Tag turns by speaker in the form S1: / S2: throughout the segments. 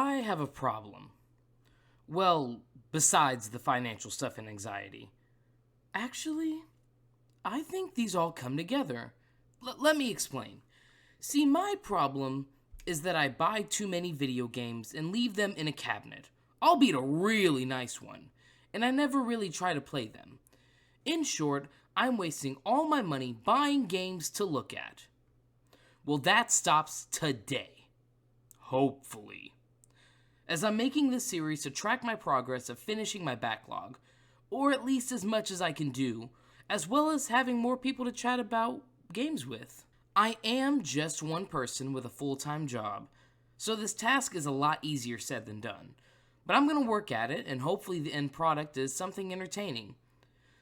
S1: I have a problem. Well, besides the financial stuff and anxiety. Actually, I think these all come together. Let me explain. See, my problem is that I buy too many video games and leave them in a cabinet, albeit a really nice one, and I never really try to play them. In short, I'm wasting all my money buying games to look at. Well, that stops today. Hopefully. As I'm making this series to track my progress of finishing my backlog, or at least as much as I can do, as well as having more people to chat about games with. I am just one person with a full-time job, so this task is a lot easier said than done. But I'm going to work at it, and hopefully the end product is something entertaining.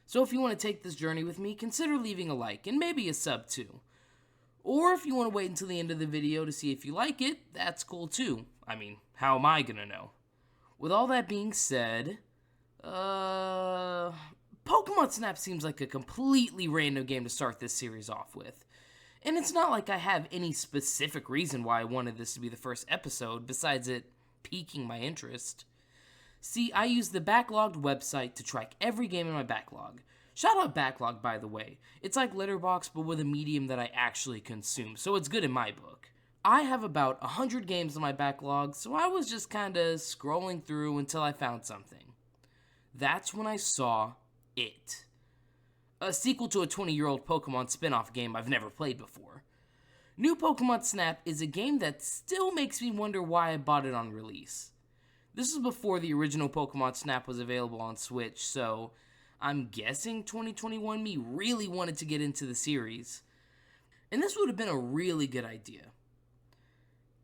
S1: So if you want to take this journey with me, consider leaving a like, and maybe a sub too. Or if you want to wait until the end of the video to see if you like it, that's cool too. I mean, how am I gonna know? With all that being said, Pokemon Snap seems like a completely random game to start this series off with. And it's not like I have any specific reason why I wanted this to be the first episode, besides it piquing my interest. See, I use the Backlogged website to track every game in my backlog. Shout out Backlog, by the way. It's like Letterboxd, but with a medium that I actually consume, so it's good in my book. I have about 100 games in my backlog, so I was just kinda scrolling through until I found something. That's when I saw it. A sequel to a 20-year-old Pokemon spin-off game I've never played before. New Pokemon Snap is a game that still makes me wonder why I bought it on release. This is before the original Pokemon Snap was available on Switch, so I'm guessing 2021 me really wanted to get into the series. And this would have been a really good idea,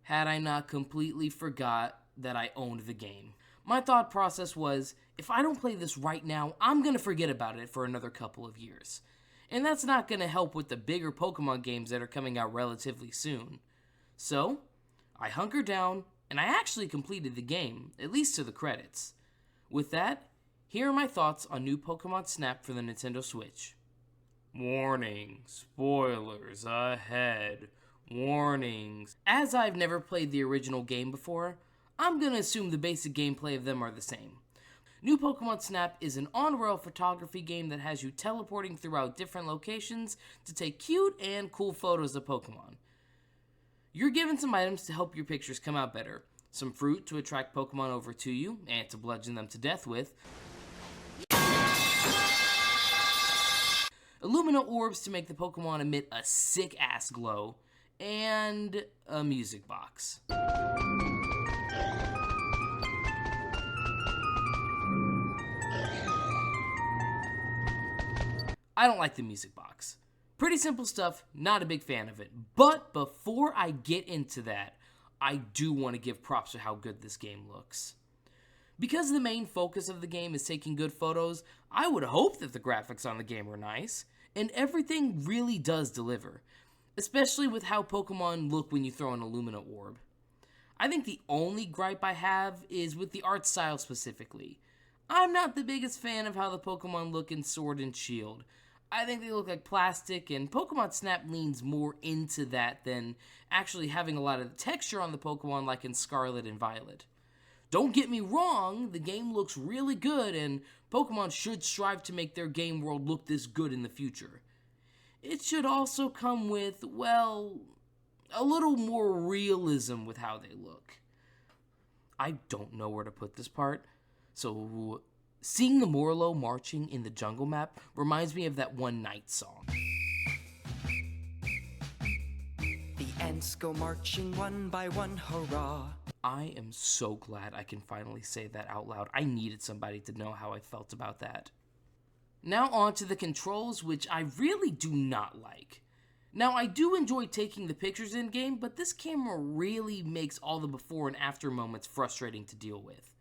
S1: had I not completely forgot that I owned the game. My thought process was, if I don't play this right now, I'm going to forget about it for another couple of years. And that's not going to help with the bigger Pokemon games that are coming out relatively soon. So, I hunkered down, and I actually completed the game, at least to the credits. With that, here are my thoughts on new Pokemon Snap for the Nintendo Switch. Warning, spoilers ahead. Warnings. As I've never played the original game before, I'm gonna assume the basic gameplay of them are the same. New Pokemon Snap is an on-rail photography game that has you teleporting throughout different locations to take cute and cool photos of Pokemon. You're given some items to help your pictures come out better, some fruit to attract Pokemon over to you and to bludgeon them to death with, Illumina orbs to make the Pokemon emit a sick-ass glow, and a music box. I don't like the music box. Pretty simple stuff, not a big fan of it. But before I get into that, I do want to give props to how good this game looks. Because the main focus of the game is taking good photos, I would hope that the graphics on the game are nice, and everything really does deliver, especially with how Pokemon look when you throw an Illumina orb. I think the only gripe I have is with the art style specifically. I'm not the biggest fan of how the Pokemon look in Sword and Shield. I think they look like plastic, and Pokemon Snap leans more into that than actually having a lot of the texture on the Pokemon like in Scarlet and Violet. Don't get me wrong, the game looks really good, and Pokemon should strive to make their game world look this good in the future. It should also come with, well, a little more realism with how they look. I don't know where to put this part, so seeing the Morlo marching in the jungle map reminds me of that one Night song.
S2: The ants go marching one by one, hurrah.
S1: I am so glad I can finally say that out loud. I needed somebody to know how I felt about that. Now on to the controls, which I really do not like. Now I do enjoy taking the pictures in-game, but this camera really makes all the before and after moments frustrating to deal with.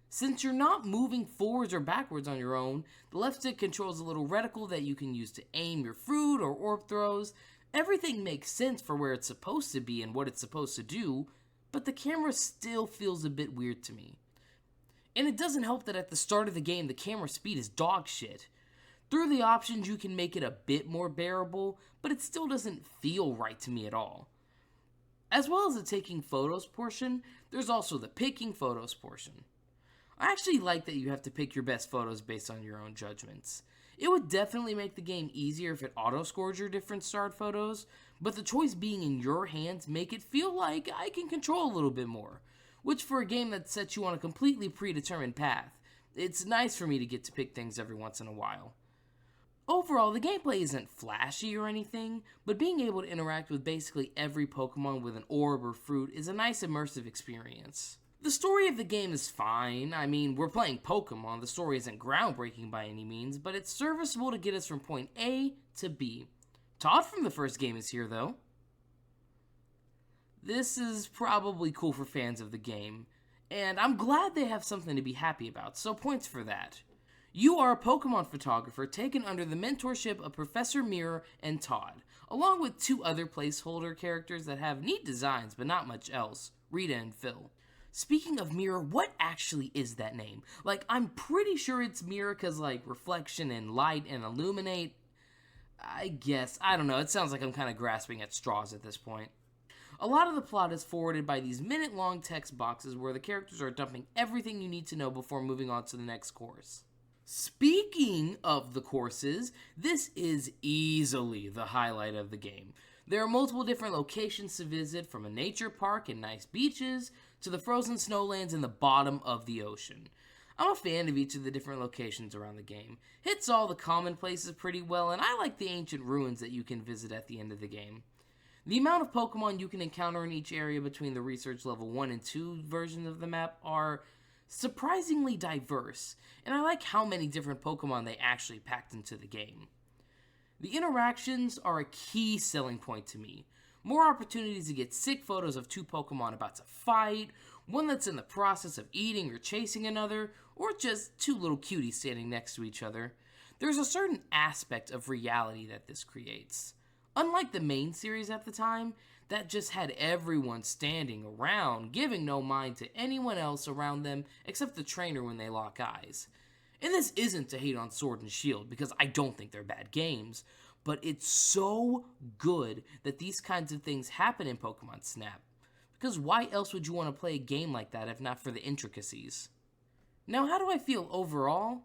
S1: Since you're not moving forwards or backwards on your own, the left stick controls a little reticle that you can use to aim your fruit or orb throws. Everything makes sense for where it's supposed to be and what it's supposed to do, but the camera still feels a bit weird to me. And it doesn't help that at the start of the game, the camera speed is dog shit. Through the options, you can make it a bit more bearable, but it still doesn't feel right to me at all. As well as the taking photos portion, there's also the picking photos portion. I actually like that you have to pick your best photos based on your own judgments. It would definitely make the game easier if it auto-scored your different starred photos, but the choice being in your hands make it feel like I can control a little bit more, which for a game that sets you on a completely predetermined path, it's nice for me to get to pick things every once in a while. Overall, the gameplay isn't flashy or anything, but being able to interact with basically every Pokemon with an orb or fruit is a nice immersive experience. The story of the game is fine. I mean, we're playing Pokemon, the story isn't groundbreaking by any means, but it's serviceable to get us from point A to B. Todd from the first game is here, though. This is probably cool for fans of the game, and I'm glad they have something to be happy about, so points for that. You are a Pokemon photographer taken under the mentorship of Professor Mirror and Todd, along with 2 other placeholder characters that have neat designs but not much else, Rita and Phil. Speaking of Mirror, what actually is that name? Like, I'm pretty sure it's Mirror because, like, reflection and light and illuminate. I guess. I don't know. It sounds like I'm kind of grasping at straws at this point. A lot of the plot is forwarded by these minute-long text boxes where the characters are dumping everything you need to know before moving on to the next course. Speaking of the courses, this is easily the highlight of the game. There are multiple different locations to visit, from a nature park and nice beaches to the frozen snowlands in the bottom of the ocean. I'm a fan of each of the different locations around the game. Hits all the common places pretty well, and I like the ancient ruins that you can visit at the end of the game. The amount of Pokemon you can encounter in each area between the Research Level 1 and 2 versions of the map are surprisingly diverse, and I like how many different Pokemon they actually packed into the game. The interactions are a key selling point to me. More opportunities to get sick photos of 2 Pokemon about to fight, one that's in the process of eating or chasing another, or just 2 little cuties standing next to each other. There's a certain aspect of reality that this creates. Unlike the main series at the time, that just had everyone standing around, giving no mind to anyone else around them except the trainer when they lock eyes. And this isn't to hate on Sword and Shield, because I don't think they're bad games, but it's so good that these kinds of things happen in Pokemon Snap. Because why else would you want to play a game like that if not for the intricacies? Now, how do I feel overall?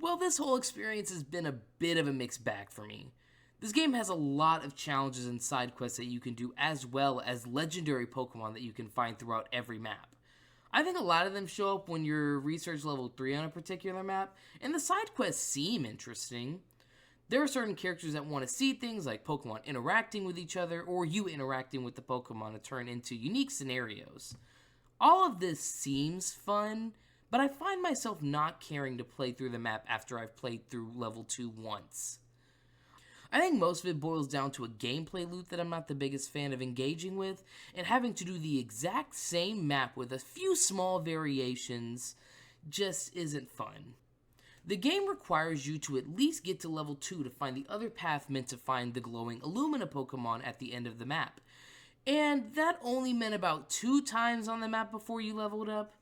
S1: Well, this whole experience has been a bit of a mixed bag for me. This game has a lot of challenges and side quests that you can do, as well as legendary Pokemon that you can find throughout every map. I think a lot of them show up when you're research level 3 on a particular map, and the side quests seem interesting. There are certain characters that want to see things like Pokemon interacting with each other, or you interacting with the Pokemon to turn into unique scenarios. All of this seems fun, but I find myself not caring to play through the map after I've played through level 2 once. I think most of it boils down to a gameplay loop that I'm not the biggest fan of engaging with, and having to do the exact same map with a few small variations just isn't fun. The game requires you to at least get to level 2 to find the other path meant to find the glowing Illumina Pokemon at the end of the map. And that only meant about 2 times on the map before you leveled up.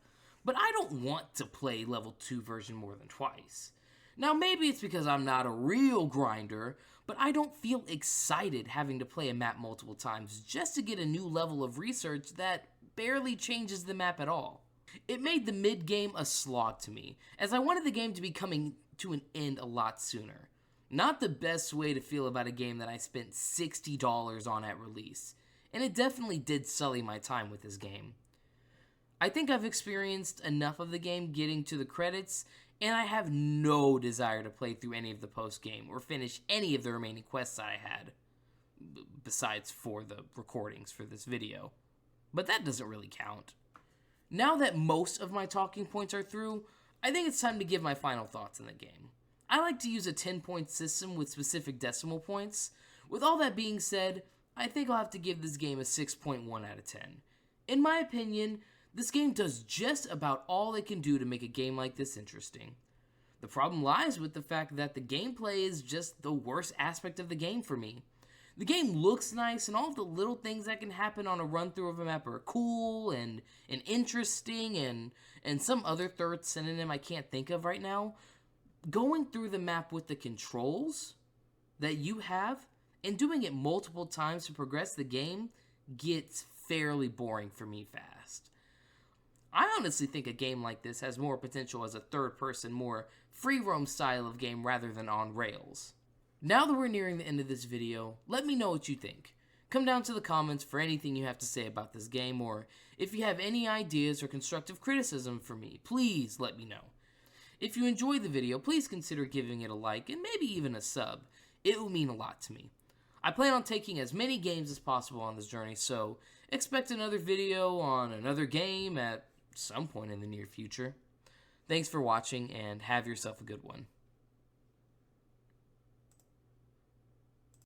S1: But I don't want to play level 2 version more than twice. Now maybe it's because I'm not a real grinder, but I don't feel excited having to play a map multiple times just to get a new level of research that barely changes the map at all. It made the mid-game a slog to me, as I wanted the game to be coming to an end a lot sooner. Not the best way to feel about a game that I spent $60 on at release, and it definitely did sully my time with this game. I think I've experienced enough of the game getting to the credits, and I have no desire to play through any of the post-game or finish any of the remaining quests I had, besides for the recordings for this video. But that doesn't really count. Now that most of my talking points are through, I think it's time to give my final thoughts on the game. I like to use a 10-point system with specific decimal points. With all that being said, I think I'll have to give this game a 6.1 out of 10. In my opinion, this game does just about all it can do to make a game like this interesting. The problem lies with the fact that the gameplay is just the worst aspect of the game for me. The game looks nice, and all of the little things that can happen on a run-through of a map are cool and interesting, and some other third synonym I can't think of right now. Going through the map with the controls that you have, and doing it multiple times to progress the game, gets fairly boring for me fast. I honestly think a game like this has more potential as a third-person, more free-roam style of game rather than on rails. Now that we're nearing the end of this video, let me know what you think. Come down to the comments for anything you have to say about this game, or if you have any ideas or constructive criticism for me, please let me know. If you enjoyed the video, please consider giving it a like and maybe even a sub. It will mean a lot to me. I plan on taking as many games as possible on this journey, so expect another video on another game at some point in the near future. Thanks for watching, and have yourself a good one.